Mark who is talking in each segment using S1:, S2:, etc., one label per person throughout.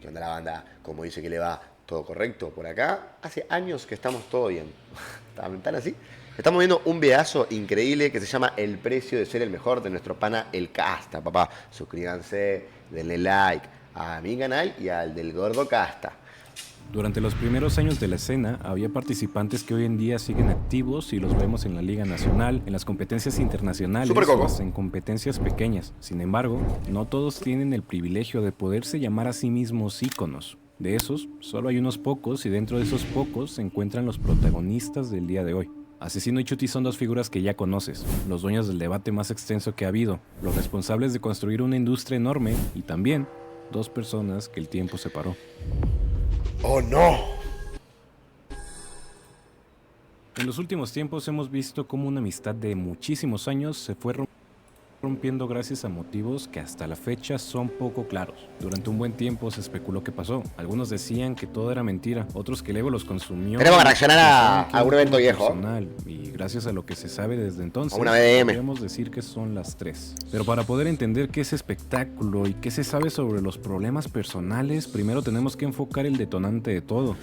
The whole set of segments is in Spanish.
S1: ¿Qué onda la banda? Como dice que le va todo correcto por acá. Hace años que estamos todo bien. ¿Tan así? Estamos viendo un videazo increíble que se llama El precio de ser el mejor de nuestro pana El Casta, papá. Suscríbanse, denle like a mi canal y al del Gordo Casta.
S2: Durante los primeros años de la escena, había participantes que hoy en día siguen activos y los vemos en la Liga Nacional, en las competencias internacionales o hasta en competencias pequeñas. Sin embargo, no todos tienen el privilegio de poderse llamar a sí mismos íconos. De esos, solo hay unos pocos y dentro de esos pocos se encuentran los protagonistas del día de hoy. Asesino y Chuty son dos figuras que ya conoces, los dueños del debate más extenso que ha habido, los responsables de construir una industria enorme y también dos personas que el tiempo separó.
S1: ¡Oh, no!
S2: En los últimos tiempos hemos visto cómo una amistad de muchísimos años se fue rompiendo gracias a motivos que hasta la fecha son poco claros. Durante un buen tiempo se especuló qué pasó. Algunos decían que todo era mentira, otros que el ego los consumió.
S1: Tenemos que reaccionar a un evento viejo.
S2: Y gracias a lo que se sabe desde entonces,
S1: BM.
S2: podemos decir que son las tres. Pero para poder entender qué es espectáculo y qué se sabe sobre los problemas personales, primero tenemos que enfocar el detonante de todo.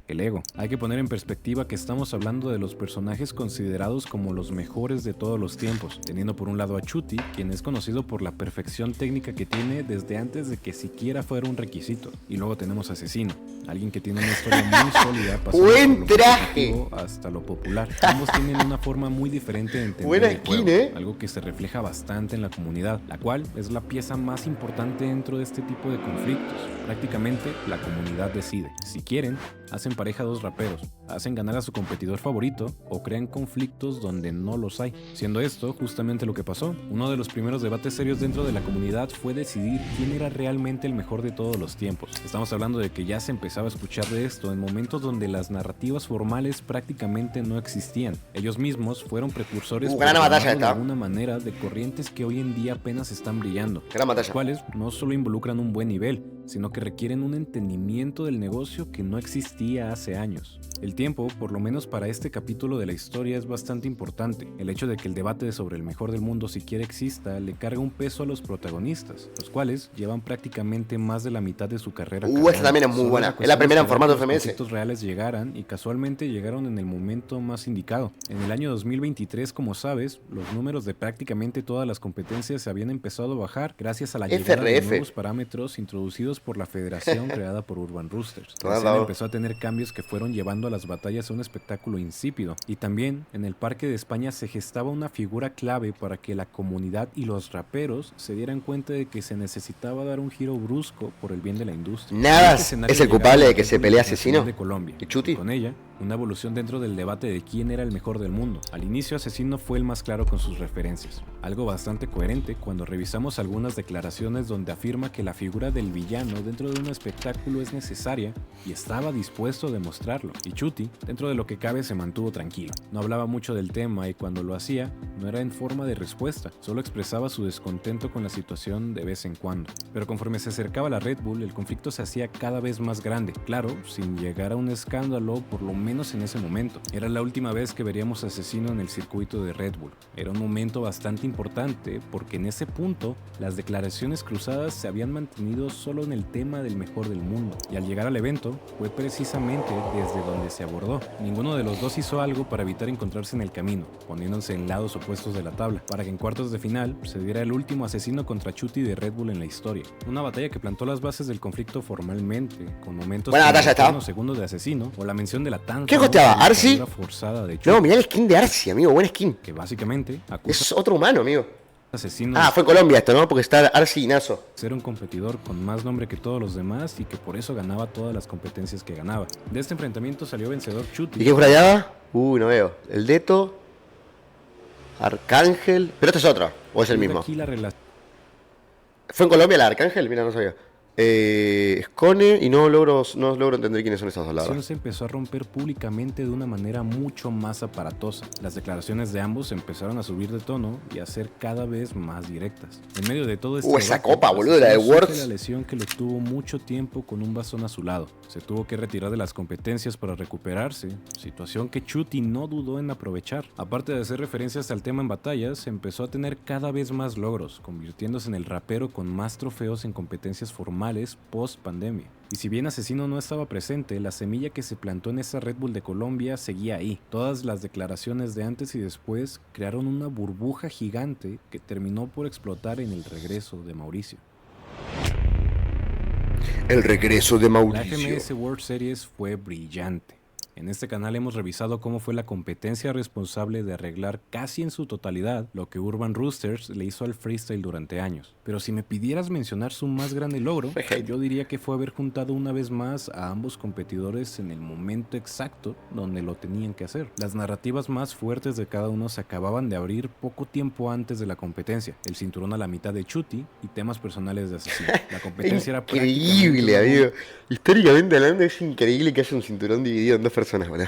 S2: El ego. Hay que poner en perspectiva que estamos hablando de los personajes considerados como los mejores de todos los tiempos, teniendo por un lado a Chuty, quien es conocido por la perfección técnica que tiene desde antes de que siquiera fuera un requisito. Y luego tenemos a Asesino, alguien que tiene una historia muy sólida, pasando
S1: ¡Buen
S2: por lo
S1: traje!
S2: hasta lo popular. Ambos tienen una forma muy diferente de entender
S1: Buena
S2: el
S1: skin,
S2: juego, algo que se refleja bastante en la comunidad, la cual es la pieza más importante dentro de este tipo de conflictos. Prácticamente la comunidad decide. Si quieren, hacen pareja dos raperos, hacen ganar a su competidor favorito o crean conflictos donde no los hay. Siendo esto justamente lo que pasó. Uno de los primeros debates serios dentro de la comunidad fue decidir quién era realmente el mejor de todos los tiempos. Estamos hablando de que ya se empezaba a escuchar de esto en momentos donde las narrativas formales prácticamente no existían. Ellos mismos fueron precursores
S1: gran batalla
S2: de alguna manera de corrientes que hoy en día apenas están brillando, las cuales no solo involucran un buen nivel, sino que requieren un entendimiento del negocio que no existía hace años. El tiempo, por lo menos para este capítulo de la historia, es bastante importante. El hecho de que el debate sobre el mejor del mundo siquiera exista le carga un peso a los protagonistas, los cuales llevan prácticamente más de la mitad de su carrera.
S1: Esta también es muy buena. Es la primera en formato FMS.
S2: Los conflictos reales llegaran y casualmente llegaron en el momento más indicado. En el año 2023, como sabes, los números de prácticamente todas las competencias se habían empezado a bajar gracias a la llegada de nuevos parámetros introducidos por la federación creada por Urban Roosters. La escena empezó a tener cambios que fueron llevando a las batallas a un espectáculo insípido. Y también, en el Parque de España se gestaba una figura clave para que la comunidad y los raperos se dieran cuenta de que se necesitaba dar un giro brusco por el bien de la industria.
S1: Nada es el culpable de que se pelea Asesino
S2: de Colombia.
S1: y Chuty.
S2: Con ella, una evolución dentro del debate de quién era el mejor del mundo. Al inicio, Asesino fue el más claro con sus referencias, algo bastante coherente cuando revisamos algunas declaraciones donde afirma que la figura del villano dentro de un espectáculo es necesaria y estaba dispuesto a demostrarlo. Y Chuty, dentro de lo que cabe, se mantuvo tranquilo. No hablaba mucho del tema y cuando lo hacía, no era en forma de respuesta, solo expresaba su descontento con la situación de vez en cuando. Pero conforme se acercaba la Red Bull, el conflicto se hacía cada vez más grande, claro, sin llegar a un escándalo, por lo menos en ese momento. Era la última vez que veríamos a Asesino en el circuito de Red Bull. Era un momento bastante importante porque en ese punto las declaraciones cruzadas se habían mantenido solo en el tema del mejor del mundo. Y al llegar al evento fue precisamente desde donde se abordó. Ninguno de los dos hizo algo para evitar encontrarse en el camino, poniéndose en lados opuestos de la tabla, para que en cuartos de final se diera el último Asesino contra Chuty de Red Bull en la historia. Una batalla que plantó las bases del conflicto formalmente, con momentos como unos segundos de Asesino o la mención de la tan
S1: ¿qué costeaba? ¿Arsi?
S2: Forzada de Chuty.
S1: No, mirá el skin de Arsi, amigo, buena skin.
S2: Que básicamente
S1: es otro humano, amigo.
S2: Asesino
S1: fue en Colombia esto, ¿no? Porque está Arsi y Nazo.
S2: Ser un competidor con más nombre que todos los demás y que por eso ganaba todas las competencias que ganaba. De este enfrentamiento salió vencedor Chuty.
S1: ¿Y qué jurallaba? No veo. El Deto, Arcángel. Pero este es otro, o es el mismo.
S2: Aquí la
S1: ¿Fue en Colombia la Arcángel? Mira, no sabía. Scone y no logro entender quiénes son esas dos palabras.
S2: Se empezó a romper públicamente de una manera mucho más aparatosa. Las declaraciones de ambos empezaron a subir de tono y a ser cada vez más directas. En medio de todo este
S1: esa copa, boludo, la de Words.
S2: La lesión que lo tuvo mucho tiempo con un bastón a su lado. Se tuvo que retirar de las competencias para recuperarse, situación que Chuty no dudó en aprovechar. Aparte de hacer referencias al tema en batallas, empezó a tener cada vez más logros, convirtiéndose en el rapero con más trofeos en competencias formales normales post-pandemia. Y si bien Asesino no estaba presente, la semilla que se plantó en esa Red Bull de Colombia seguía ahí. Todas las declaraciones de antes y después crearon una burbuja gigante que terminó por explotar en el regreso de Mauricio.
S1: El regreso de Mauricio.
S2: La FMS World Series fue brillante. En este canal hemos revisado cómo fue la competencia responsable de arreglar casi en su totalidad lo que Urban Roosters le hizo al freestyle durante años. Pero si me pidieras mencionar su más grande logro, yo diría que fue haber juntado una vez más a ambos competidores en el momento exacto donde lo tenían que hacer. Las narrativas más fuertes de cada uno se acababan de abrir poco tiempo antes de la competencia. El cinturón a la mitad de Chuty y temas personales de Asesino. La competencia era
S1: increíble, amigo. Históricamente hablando, es increíble que haya un cinturón dividido en dos personas, boludo.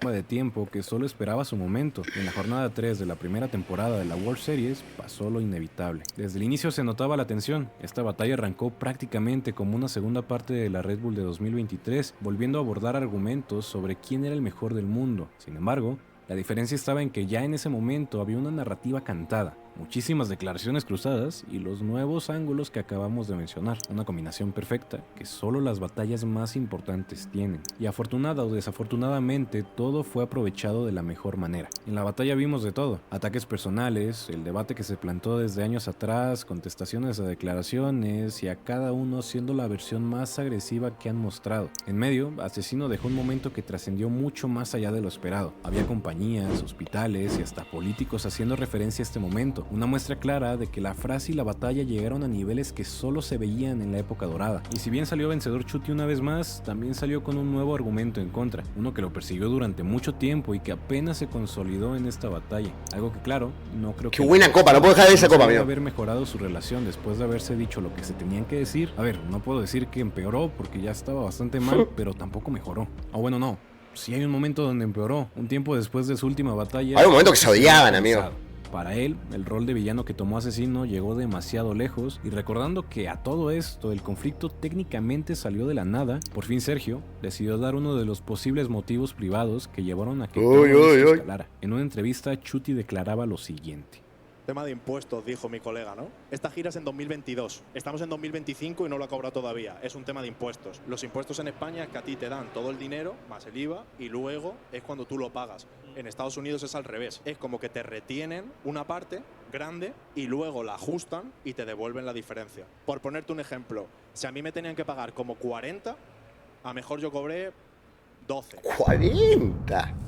S2: De tiempo que solo esperaba su momento. En la jornada 3 de la primera temporada de la World Series pasó lo inevitable. Desde el inicio se notaba la tensión. Esta batalla arrancó prácticamente como una segunda parte de la Red Bull de 2023, volviendo a abordar argumentos sobre quién era el mejor del mundo. Sin embargo, la diferencia estaba en que ya en ese momento había una narrativa cantada, muchísimas declaraciones cruzadas y los nuevos ángulos que acabamos de mencionar. Una combinación perfecta que solo las batallas más importantes tienen. Y afortunada o desafortunadamente, todo fue aprovechado de la mejor manera. En la batalla vimos de todo: ataques personales, el debate que se plantó desde años atrás, contestaciones a declaraciones y a cada uno siendo la versión más agresiva que han mostrado. En medio, Asesino dejó un momento que trascendió mucho más allá de lo esperado. Había compañías, hospitales y hasta políticos haciendo referencia a este momento. Una muestra clara de que la frase y la batalla llegaron a niveles que solo se veían en la época dorada. Y si bien salió vencedor Chuty una vez más, también salió con un nuevo argumento en contra, uno que lo persiguió durante mucho tiempo y que apenas se consolidó en esta batalla. Algo que claro, no creo que...
S1: ¡Qué buena copa! No puedo dejar de esa copa, amigo.
S2: Haber mejorado su relación después de haberse dicho lo que se tenían que decir. A ver, no puedo decir que empeoró porque ya estaba bastante mal, pero tampoco mejoró. O bueno, no. Sí hay un momento donde empeoró, un tiempo después de su última batalla.
S1: Hay un momento que se odiaban, amigo.
S2: Para él, el rol de villano que tomó Asesino llegó demasiado lejos, y recordando que a todo esto el conflicto técnicamente salió de la nada, por fin Sergio decidió dar uno de los posibles motivos privados que llevaron a que todo esto escalara. En una entrevista, Chuty declaraba lo siguiente.
S3: Tema de impuestos, dijo mi colega, ¿no? Esta gira es en 2022. Estamos en 2025 y no lo ha cobrado todavía. Es un tema de impuestos. Los impuestos en España es que a ti te dan todo el dinero, más el IVA, y luego es cuando tú lo pagas. En Estados Unidos es al revés. Es como que te retienen una parte grande y luego la ajustan y te devuelven la diferencia. Por ponerte un ejemplo, si a mí me tenían que pagar como 40, a lo mejor yo cobré 12.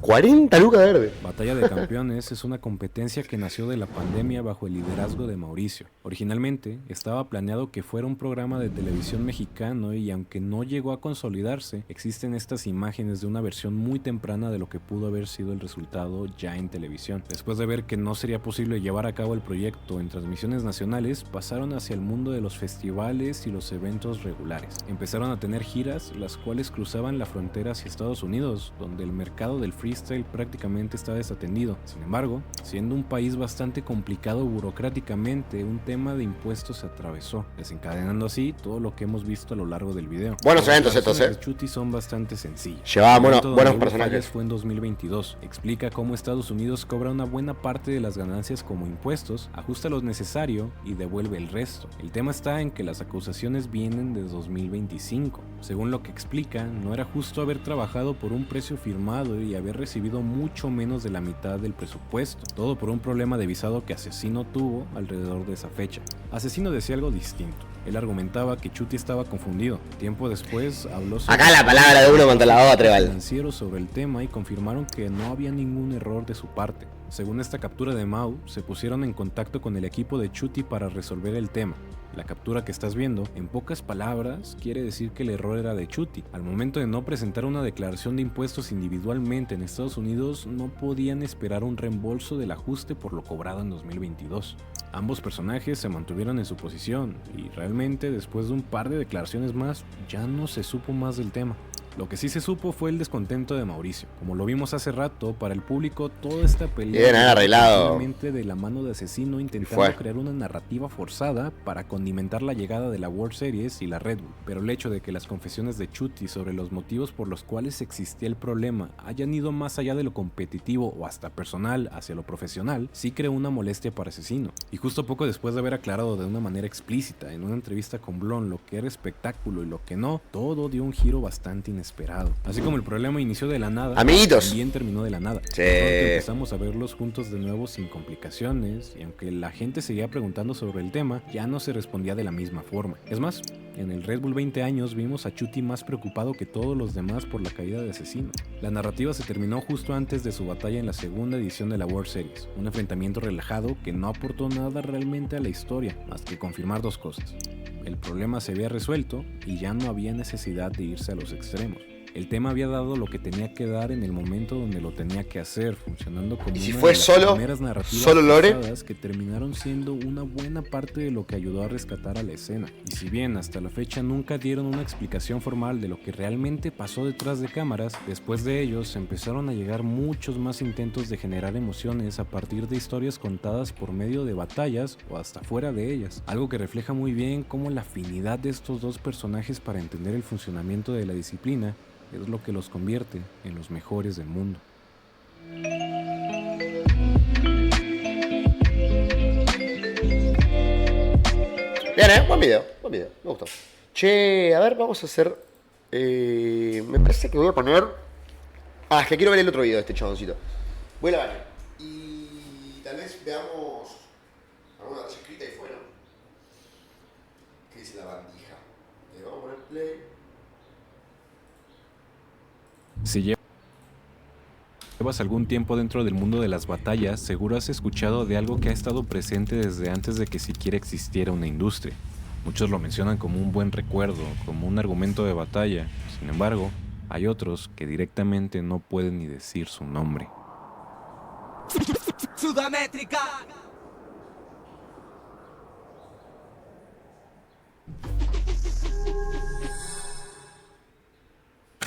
S1: 40 lucas verde.
S2: Batalla de Campeones es una competencia que nació de la pandemia bajo el liderazgo de Mauricio. Originalmente estaba planeado que fuera un programa de televisión mexicano, y aunque no llegó a consolidarse, existen estas imágenes de una versión muy temprana de lo que pudo haber sido el resultado ya en televisión. Después de ver que no sería posible llevar a cabo el proyecto en transmisiones nacionales, pasaron hacia el mundo de los festivales y los eventos regulares. Empezaron a tener giras, las cuales cruzaban la frontera hacia Estados Unidos, donde el mercado del freestyle prácticamente está desatendido. Sin embargo, siendo un país bastante complicado burocráticamente, un tema de impuestos se atravesó, desencadenando así todo lo que hemos visto a lo largo del video.
S1: Buenos eventos estos,
S2: Los Chuty son bastante sencillos.
S1: Llevaba buenos personajes.
S2: Fue en 2022. Explica cómo Estados Unidos cobra una buena parte de las ganancias como impuestos, ajusta lo necesario y devuelve el resto. El tema está en que las acusaciones vienen de 2025. Según lo que explica, no era justo haber trabajado por un precio firmado y haber recibido mucho menos de la mitad del presupuesto, todo por un problema de visado que Asesino tuvo alrededor de esa fecha. Asesino decía algo distinto. Él argumentaba que Chuty estaba confundido. Tiempo después habló sobre
S1: acá la palabra de uno contra la otra, vale.
S2: Financieros sobre el tema y confirmaron que no había ningún error de su parte. Según esta captura de Mau, se pusieron en contacto con el equipo de Chuty para resolver el tema. La captura que estás viendo, en pocas palabras, quiere decir que el error era de Chuty. Al momento de no presentar una declaración de impuestos individualmente en Estados Unidos, no podían esperar un reembolso del ajuste por lo cobrado en 2022. Ambos personajes se mantuvieron en su posición y realmente después de un par de declaraciones más, ya no se supo más del tema. Lo que sí se supo fue el descontento de Mauricio. Como lo vimos hace rato, para el público toda esta pelea
S1: Bien, arreglado.
S2: de la mano de Asesino intentando crear una narrativa forzada para condimentar la llegada de la World Series y la Red Bull. Pero el hecho de que las confesiones de Chuty sobre los motivos por los cuales existía el problema hayan ido más allá de lo competitivo o hasta personal hacia lo profesional, sí creó una molestia para Asesino. Y justo poco después de haber aclarado de una manera explícita en una entrevista con Blon lo que era espectáculo y lo que no, todo dio un giro bastante inesperado. Así como el problema inició de la nada,
S1: amiguitos,
S2: también terminó de la nada.
S1: Sí.
S2: Empezamos a verlos juntos de nuevo sin complicaciones, y aunque la gente seguía preguntando sobre el tema, ya no se respondía de la misma forma. Es más, en el Red Bull 20 años vimos a Chuty más preocupado que todos los demás por la caída de Asesino. La narrativa se terminó justo antes de su batalla en la segunda edición de la World Series, un enfrentamiento relajado que no aportó nada realmente a la historia, más que confirmar dos cosas. El problema se había resuelto y ya no había necesidad de irse a los extremos. El tema había dado lo que tenía que dar en el momento donde lo tenía que hacer, funcionando como
S1: si
S2: una
S1: fue
S2: de las
S1: solo,
S2: primeras narrativas
S1: solo Lore,
S2: pesadas que terminaron siendo una buena parte de lo que ayudó a rescatar a la escena. Y si bien hasta la fecha nunca dieron una explicación formal de lo que realmente pasó detrás de cámaras, después de ellos empezaron a llegar muchos más intentos de generar emociones a partir de historias contadas por medio de batallas o hasta fuera de ellas, algo que refleja muy bien cómo la afinidad de estos dos personajes para entender el funcionamiento de la disciplina es lo que los convierte en los mejores del mundo.
S1: Bien, buen video, me gustó. Che, a ver, vamos a hacer... me parece que voy a poner... es que quiero ver el otro video de este chaboncito. Voy a la baño. Y tal vez veamos alguna cosa escrita ahí fuera. ¿Qué dice la bandija? Vamos a poner play.
S2: Si llevas algún tiempo dentro del mundo de las batallas, seguro has escuchado de algo que ha estado presente desde antes de que siquiera existiera una industria. Muchos lo mencionan como un buen recuerdo, como un argumento de batalla. Sin embargo, hay otros que directamente no pueden ni decir su nombre.
S4: Sudamétrica.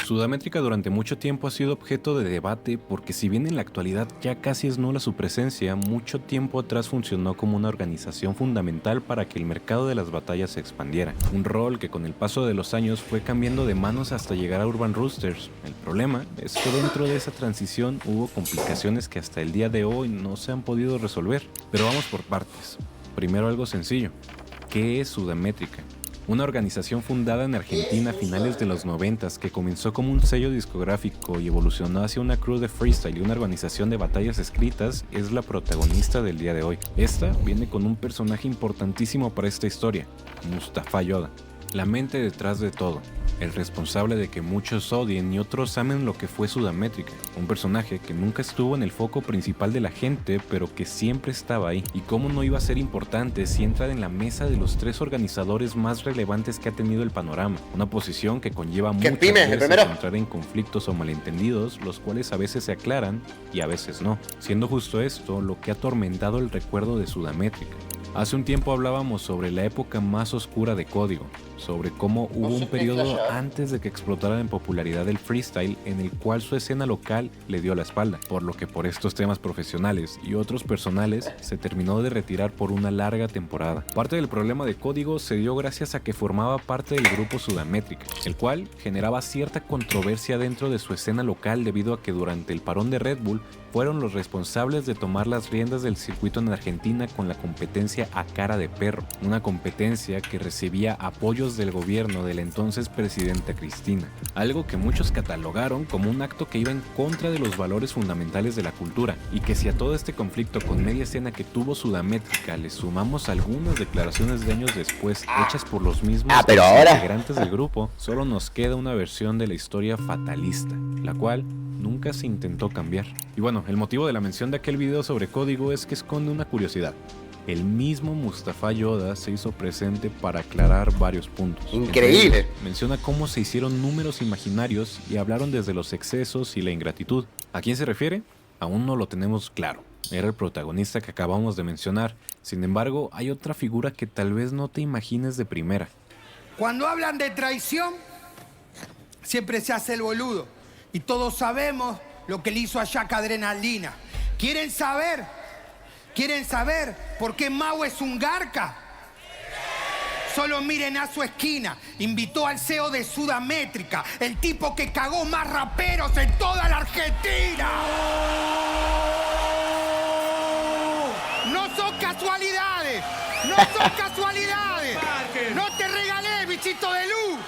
S2: Sudamétrica durante mucho tiempo ha sido objeto de debate porque si bien en la actualidad ya casi es nula su presencia, mucho tiempo atrás funcionó como una organización fundamental para que el mercado de las batallas se expandiera. Un rol que con el paso de los años fue cambiando de manos hasta llegar a Urban Roosters. El problema es que dentro de esa transición hubo complicaciones que hasta el día de hoy no se han podido resolver. Pero vamos por partes. Primero algo sencillo. ¿Qué es Sudamétrica? Una organización fundada en Argentina a finales de los 90s que comenzó como un sello discográfico y evolucionó hacia una crew de freestyle y una organización de batallas escritas, es la protagonista del día de hoy. Esta viene con un personaje importantísimo para esta historia, Mustafa Yoda, la mente detrás de todo, el responsable de que muchos odien y otros amen lo que fue Sudamétrica, un personaje que nunca estuvo en el foco principal de la gente, pero que siempre estaba ahí. Y cómo no iba a ser importante si entra en la mesa de los tres organizadores más relevantes que ha tenido el panorama, una posición que conlleva muchas veces entrar en conflictos o malentendidos, los cuales a veces se aclaran y a veces no, siendo justo esto lo que ha atormentado el recuerdo de Sudamétrica. Hace un tiempo hablábamos sobre la época más oscura de Código, sobre cómo hubo un periodo antes de que explotara en popularidad el freestyle en el cual su escena local le dio la espalda, por lo que por estos temas profesionales y otros personales se terminó de retirar por una larga temporada. Parte del problema de Código se dio gracias a que formaba parte del grupo Sudamétrica, el cual generaba cierta controversia dentro de su escena local debido a que durante el parón de Red Bull fueron los responsables de tomar las riendas del circuito en Argentina con la competencia a cara de perro, una competencia que recibía apoyos del gobierno de la entonces presidenta Cristina, algo que muchos catalogaron como un acto que iba en contra de los valores fundamentales de la cultura, y que si a todo este conflicto con media escena que tuvo Sudamétrica le sumamos algunas declaraciones de años después hechas por los mismos integrantes del grupo, solo nos queda una versión de la historia fatalista, la cual nunca se intentó cambiar. Y bueno, el motivo de la mención de aquel video sobre Código es que esconde una curiosidad. El mismo Mustafa Yoda se hizo presente para aclarar varios puntos.
S1: ¡Increíble!
S2: Menciona cómo se hicieron números imaginarios y hablaron desde los excesos y la ingratitud. ¿A quién se refiere? Aún no lo tenemos claro. Era el protagonista que acabamos de mencionar. Sin embargo, hay otra figura que tal vez no te imagines de primera.
S4: Cuando hablan de traición, siempre se hace el boludo. Y todos sabemos lo que le hizo a Jack Adrenalina. ¿Quieren saber? ¿Quieren saber por qué Mau es un garca? Solo miren a su esquina. Invitó al CEO de Sudamétrica, el tipo que cagó más raperos en toda la Argentina. No son casualidades. No son casualidades. No te regalé, bichito de luz.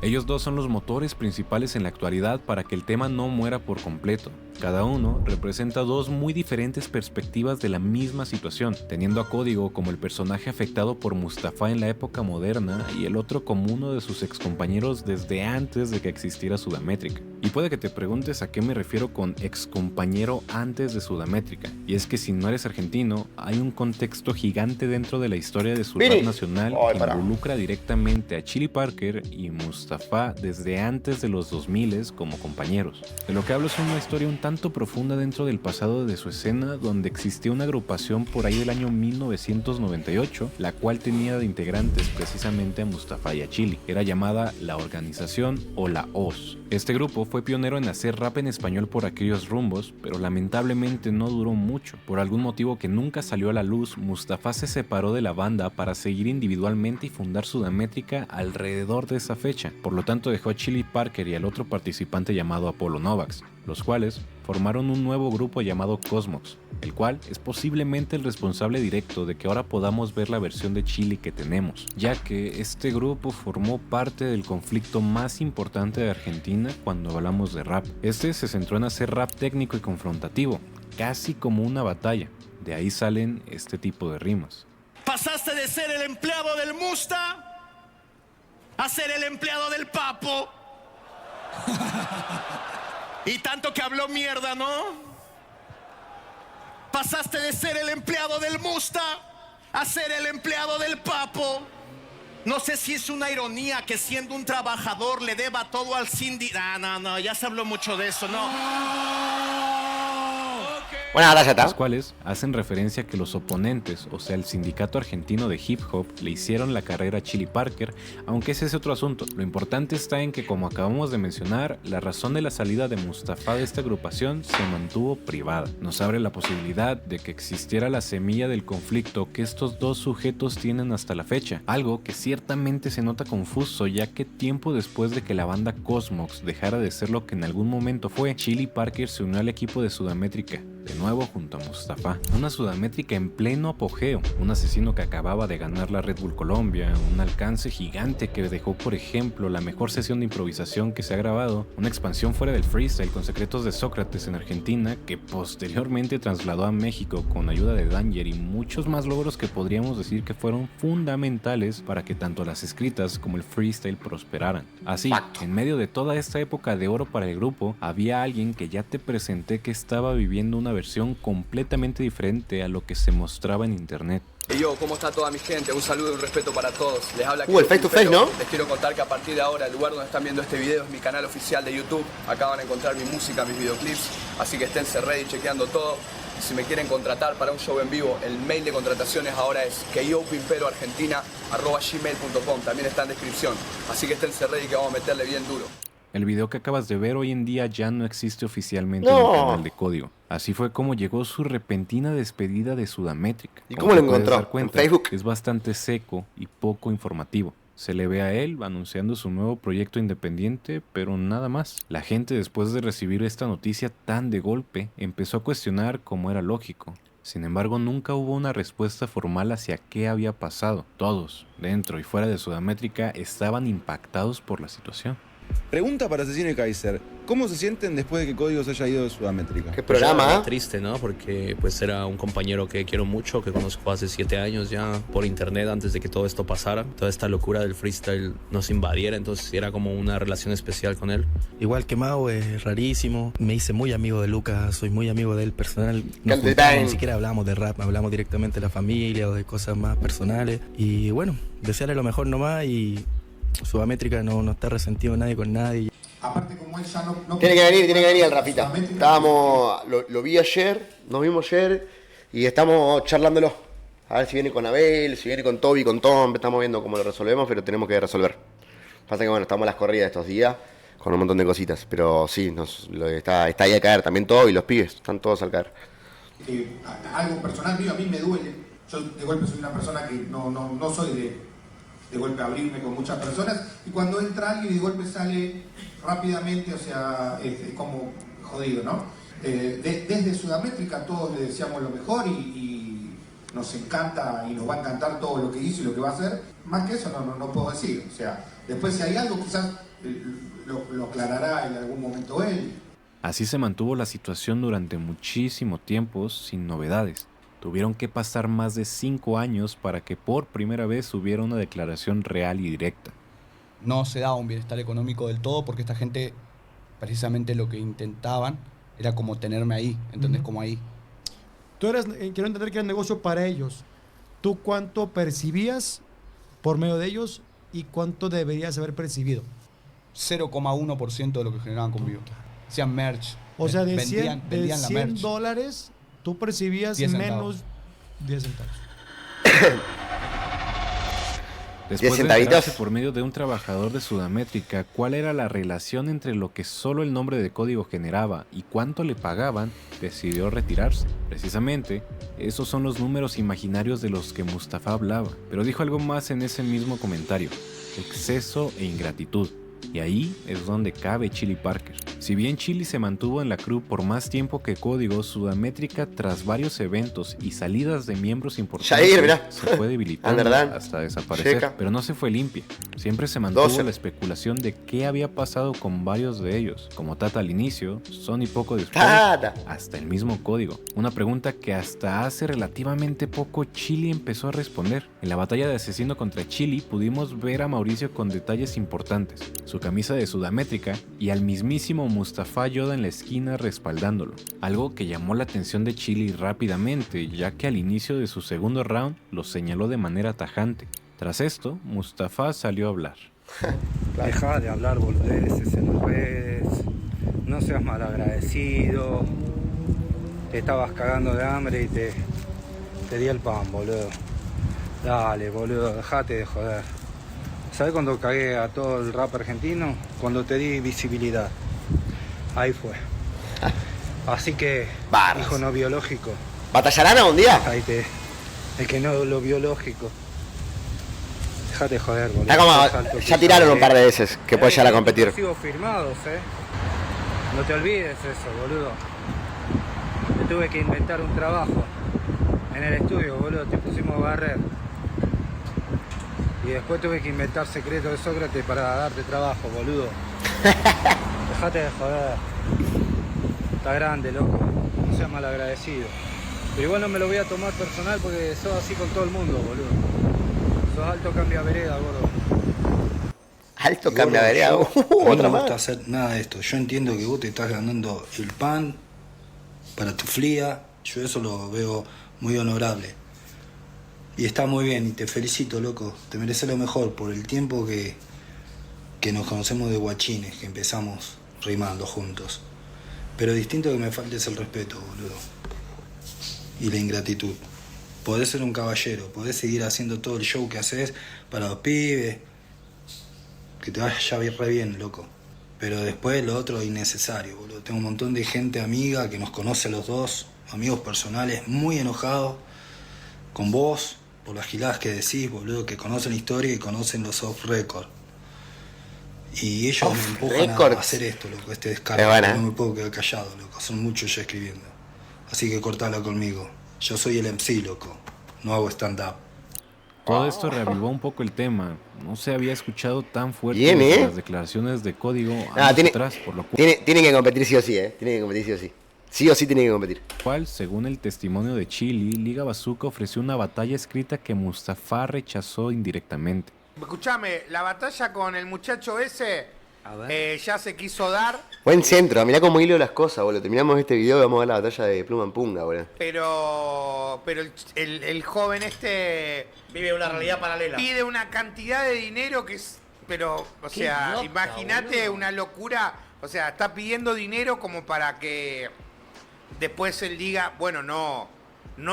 S2: Ellos dos son los motores principales en la actualidad para que el tema no muera por completo. Cada uno representa dos muy diferentes perspectivas de la misma situación, teniendo a Código como el personaje afectado por Mustafa en la época moderna y el otro como uno de sus excompañeros desde antes de que existiera Sudamétrica. Y puede que te preguntes a qué me refiero con excompañero antes de Sudamétrica, y es que si no eres argentino, hay un contexto gigante dentro de la historia de su rap nacional que involucra directamente a Chili Parker y Mustafa desde antes de los 2000 como compañeros. De lo que hablo es una historia un tanto profunda dentro del pasado de su escena, donde existía una agrupación por ahí del año 1998, la cual tenía de integrantes precisamente a Mustafa y a Chili. Era llamada La Organización o La OZ. Este grupo fue pionero en hacer rap en español por aquellos rumbos, pero lamentablemente no duró mucho. Por algún motivo que nunca salió a la luz, Mustafa se separó de la banda para seguir individualmente y fundar Sudamétrica alrededor de esa fecha. Por lo tanto dejó a Chili Parker y al otro participante llamado Apollo Novax, los cuales formaron un nuevo grupo llamado Cosmox, el cual es posiblemente el responsable directo de que ahora podamos ver la versión de Chili que tenemos, ya que este grupo formó parte del conflicto más importante de Argentina cuando hablamos de rap. Este se centró en hacer rap técnico y confrontativo, casi como una batalla. De ahí salen este tipo de rimas.
S5: Pasaste de ser el empleado del Musta a ser el empleado del Papo. Y tanto que habló mierda, ¿no? Pasaste de ser el empleado del Musta a ser el empleado del Papo. No sé si es una ironía que siendo un trabajador le deba todo al sindicato. No, ya se habló mucho de eso, no.
S1: Bueno, ahora ya está.
S2: Los cuales hacen referencia a que los oponentes, o sea el sindicato argentino de hip hop, le hicieron la carrera a Chili Parker, aunque ese es otro asunto. Lo importante está en que, como acabamos de mencionar, la razón de la salida de Mustafa de esta agrupación se mantuvo privada. Nos abre la posibilidad de que existiera la semilla del conflicto que estos dos sujetos tienen hasta la fecha, algo que ciertamente se nota confuso, ya que tiempo después de que la banda Cosmox dejara de ser lo que en algún momento fue, Chili Parker se unió al equipo de Sudamétrica, de nuevo junto a Mustafa. Una Sudamétrica en pleno apogeo, un asesino que acababa de ganar la Red Bull Colombia, un alcance gigante que dejó, por ejemplo, la mejor sesión de improvisación que se ha grabado, una expansión fuera del freestyle con Secretos de Sócrates en Argentina, que posteriormente trasladó a México con ayuda de Danger, y muchos más logros que podríamos decir que fueron fundamentales para que tanto las escritas como el freestyle prosperaran. Así, en medio de toda esta época de oro para el grupo, había alguien que ya te presenté que estaba viviendo una versión completamente diferente a lo que se mostraba en internet.
S6: Y yo, ¿cómo está toda mi gente? Un saludo y un respeto para todos. Les habla
S1: el face to face, ¿no?
S6: Les quiero contar que a partir de ahora el lugar donde están viendo este video es mi canal oficial de YouTube. Acá van a encontrar mi música, mis videoclips, así que esténse ready chequeando todo. Si me quieren contratar para un show en vivo, el mail de contrataciones ahora es keyoPimperoargentina@gmail.com. También está en descripción, así que esténse ready que vamos a meterle bien duro.
S2: El video que acabas de ver hoy en día ya no existe oficialmente en el canal de Código. Así fue como llegó su repentina despedida de Sudamétrica.
S1: ¿Y cómo lo encontró?
S2: ¿En
S1: Facebook?
S2: Es bastante seco y poco informativo. Se le ve a él anunciando su nuevo proyecto independiente, pero nada más. La gente, después de recibir esta noticia tan de golpe, empezó a cuestionar como era lógico. Sin embargo, nunca hubo una respuesta formal hacia qué había pasado. Todos, dentro y fuera de Sudamétrica, estaban impactados por la situación.
S7: Pregunta para Asesino y Kaiser. ¿Cómo se sienten después de que Código se haya ido de Sudamétrica?
S1: ¿Qué programa?
S8: Triste, ¿no? Porque pues era un compañero que quiero mucho, que conozco hace 7 años ya por internet antes de que todo esto pasara. Toda esta locura del freestyle nos invadiera, entonces era como una relación especial con él.
S9: Igual que Mau, es rarísimo. Me hice muy amigo de Lucas, soy muy amigo de él personal. Nos juntamos, ni siquiera hablamos de rap, hablamos directamente de la familia o de cosas más personales. Y bueno, desearle lo mejor nomás y... Sudamétrica no está resentido nadie con nadie.
S10: Aparte, como él ya no
S1: tiene que venir el Rafita. Estábamos, lo vi ayer, nos vimos ayer y estamos charlándolo. A ver si viene con Abel, si viene con Toby, con Tom. Estamos viendo cómo lo resolvemos, pero tenemos que resolver. Pasa que bueno, estamos a las corridas estos días con un montón de cositas. Pero sí, está ahí a caer también Toby y los pibes. Están todos al caer.
S10: Algo personal mío a mí me duele. Yo de golpe soy una persona que no soy de golpe abrirme con muchas personas. Y cuando entra alguien y de golpe sale rápidamente, o sea, es como jodido, ¿no? Desde Sudamétrica todos le deseamos lo mejor y nos encanta y nos va a encantar todo lo que hizo y lo que va a hacer. Más que eso no puedo decir. O sea, después si hay algo quizás lo aclarará en algún momento él.
S2: Así se mantuvo la situación durante muchísimo tiempo sin novedades. Tuvieron que pasar más de 5 años para que por primera vez hubiera una declaración real y directa.
S11: No se daba un bienestar económico del todo porque esta gente, precisamente lo que intentaban era como tenerme ahí, ¿entendés? Como ahí.
S12: Tú quiero entender que era un negocio para ellos. ¿Tú cuánto percibías por medio de ellos y cuánto deberías haber percibido?
S11: 0,1% de lo que generaban conmigo. Hacían merch.
S12: O sea, de
S11: vendían la merch.
S12: $100, tú percibías
S11: 10
S12: menos 10 centavos.
S2: Después de enterarse por medio de un trabajador de Sudamétrica cuál era la relación entre lo que solo el nombre de código generaba y cuánto le pagaban, decidió retirarse. Precisamente, esos son los números imaginarios de los que Mustafa hablaba, pero dijo algo más en ese mismo comentario: exceso e ingratitud. Y ahí es donde cabe Chili Parker. Si bien Chili se mantuvo en la crew por más tiempo que Código, Sudamétrica, tras varios eventos y salidas de miembros importantes, se fue debilitando hasta desaparecer. Pero no se fue limpia. Siempre se mantuvo la especulación de qué había pasado con varios de ellos, como Tata al inicio, Sony poco después, hasta el mismo Código. Una pregunta que hasta hace relativamente poco Chili empezó a responder. En la batalla de asesino contra Chili pudimos ver a Mauricio con detalles importantes: su camisa de Sudamétrica y al mismísimo Mustafa Yoda en la esquina respaldándolo, algo que llamó la atención de Chili rápidamente, ya que al inicio de su segundo round lo señaló de manera tajante. Tras esto, Mustafa salió a hablar.
S13: Deja de hablar boludeces en las redes, no seas malagradecido, te estabas cagando de hambre y te di el pan, boludo. Dale, boludo, dejate de joder. ¿Sabes cuando cagué a todo el rap argentino? Cuando te di visibilidad. Ahí fue. Así que, hijo no biológico.
S1: ¿Batallarán un día?
S13: Ahí el que no lo biológico. Dejate joder, boludo.
S1: Ya tiraron un par de veces que puedes llegar a competir.
S13: Sigo firmados, No te olvides eso, boludo. Te tuve que inventar un trabajo. En el estudio, boludo, te pusimos a barrer. Y después tuve que inventar secretos de Sócrates para darte trabajo, boludo. Dejate de joder. Está grande, loco. No seas malagradecido. Pero igual no me lo voy a tomar personal porque sos así con todo el mundo, boludo. Sos alto cambia vereda, gordo.
S1: Alto cambia vereda.
S13: A mí no me gusta hacer nada de esto. Yo entiendo que vos te estás ganando el pan para tu flía. Yo eso lo veo muy honorable. Y está muy bien, y te felicito, loco. Te mereces lo mejor por el tiempo que nos conocemos de guachines, que empezamos rimando juntos. Pero distinto que me faltes el respeto, boludo. Y la ingratitud. Podés ser un caballero, podés seguir haciendo todo el show que haces para los pibes. Que te vaya re bien, loco. Pero después lo otro es innecesario, boludo. Tengo un montón de gente amiga que nos conoce los dos, amigos personales, muy enojados con vos, por las giladas que decís, boludo, que conocen la historia y conocen los off record. Y ellos me empujan a hacer esto, loco, este descargo. No me puedo quedar callado, loco, son muchos ya escribiendo. Así que cortala conmigo. Yo soy el MC, loco, no hago stand-up.
S2: Todo esto reavivó un poco el tema. No se había escuchado tan fuerte las declaraciones de Código atrás, por lo cual...
S1: Tienen que competir sí o sí, Tienen que competir sí o sí. Sí o sí tienen que competir.
S2: Cual, según el testimonio de Chili, Liga Bazooka ofreció una batalla escrita que Mustafa rechazó indirectamente.
S4: Escuchame, la batalla con el muchacho ese ya se quiso dar.
S1: Buen centro, mirá cómo hilo las cosas, boludo. Terminamos este video y vamos a ver la batalla de Pluma en Punga, boludo.
S4: Pero el joven este...
S5: Vive una realidad paralela.
S4: Pide una cantidad de dinero que es... Pero, o sea, imagínate una locura. O sea, está pidiendo dinero como para que... Después él diga, bueno, no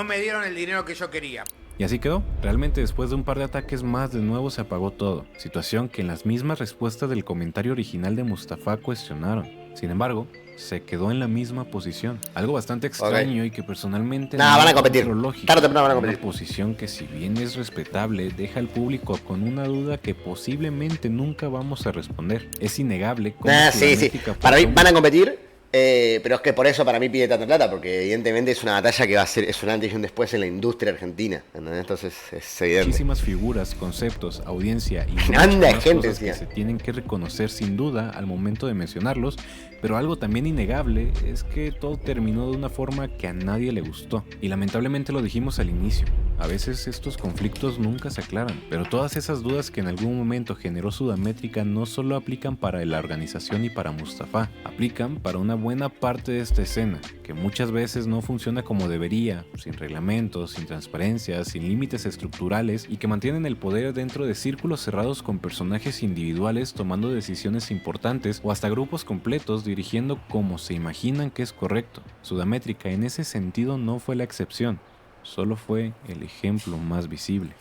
S4: me dieron el dinero que yo quería.
S2: Y así quedó. Realmente después de un par de ataques más, de nuevo se apagó todo. Situación que en las mismas respuestas del comentario original de Mustafa cuestionaron. Sin embargo, se quedó en la misma posición. Algo bastante extraño y que personalmente
S1: no van a competir.
S2: Tarde o temprano van a competir. Una posición que, si bien es respetable, deja al público con una duda que posiblemente nunca vamos a responder. Es innegable cómo
S1: sí. Para mí van a competir, pero es que por eso para mí pide tanta plata, porque evidentemente es una batalla que va a ser, es un antes y un después en la industria argentina, ¿entendés? Entonces es evidente.
S2: Muchísimas figuras, conceptos, audiencia y
S1: muchas cosas
S2: que se tienen que reconocer sin duda al momento de mencionarlos, pero algo también innegable es que todo terminó de una forma que a nadie le gustó. Y lamentablemente lo dijimos al inicio, a veces estos conflictos nunca se aclaran, pero todas esas dudas que en algún momento generó Sudamétrica no solo aplican para la organización y para Mustafa, aplican para una buena parte de esta escena, que muchas veces no funciona como debería, sin reglamentos, sin transparencia, sin límites estructurales y que mantienen el poder dentro de círculos cerrados con personajes individuales tomando decisiones importantes o hasta grupos completos dirigiendo como se imaginan que es correcto. Sudamétrica en ese sentido no fue la excepción, solo fue el ejemplo más visible.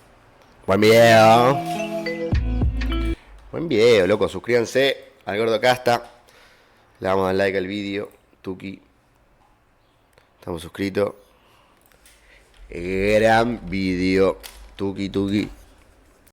S1: Buen video. Buen video, loco. Suscríbanse al Gordo Casta. Le damos al like al vídeo. Tuki. Estamos suscritos. Gran vídeo. Tuki.